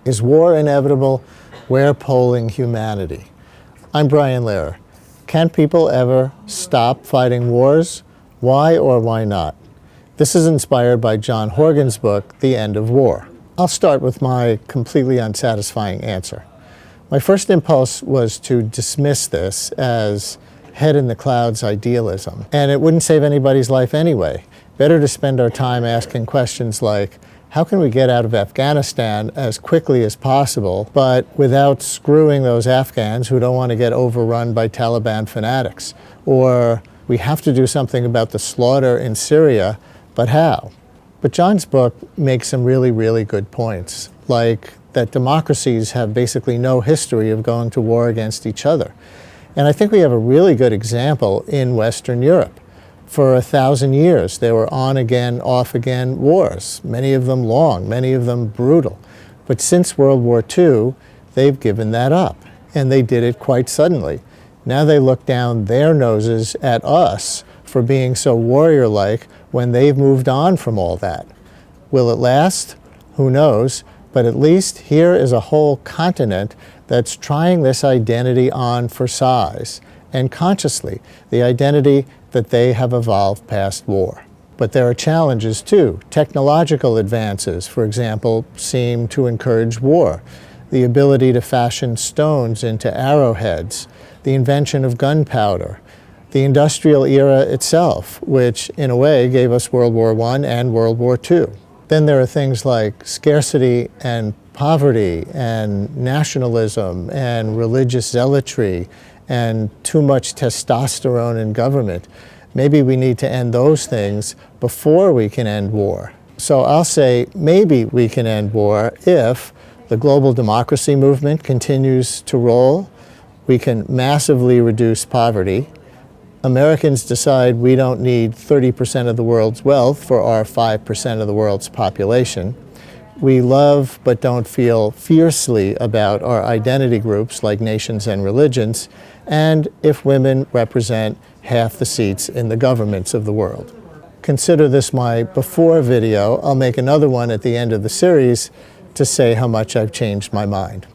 Is war inevitable? We're polling humanity. I'm Brian Lehrer. Can people ever stop fighting wars? Why or why not? This is inspired by John Horgan's book, The End of War. I'll start with my completely unsatisfying answer. My first impulse was to dismiss this as head in the clouds idealism, and it wouldn't save anybody's life anyway. Better to spend our time asking questions like, how can we get out of Afghanistan as quickly as possible, but without screwing those Afghans who don't want to get overrun by Taliban fanatics? Or we have to do something about the slaughter in Syria, but how? But John's book makes some really, really good points, like that democracies have basically no history of going to war against each other. And I think we have a really good example in Western Europe. For 1,000 years, there were on-again, off-again wars, many of them long, many of them brutal. But since World War II, they've given that up, and they did it quite suddenly. Now they look down their noses at us for being so warrior-like when they've moved on from all that. Will it last? Who knows? But at least here is a whole continent that's trying this identity on for size, and consciously, the identity that they have evolved past war. But there are challenges too. Technological advances, for example, seem to encourage war. The ability to fashion stones into arrowheads, the invention of gunpowder, the industrial era itself, which in a way gave us World War I and World War II. Then there are things like scarcity and poverty and nationalism and religious zealotry and too much testosterone in government. Maybe we need to end those things before we can end war. So I'll say maybe we can end war if the global democracy movement continues to roll, we can massively reduce poverty, Americans decide we don't need 30% of the world's wealth for our 5% of the world's population, we love but don't feel fiercely about our identity groups like nations and religions, and if women represent half the seats in the governments of the world. Consider this my before video. I'll make another one at the end of the series to say how much I've changed my mind.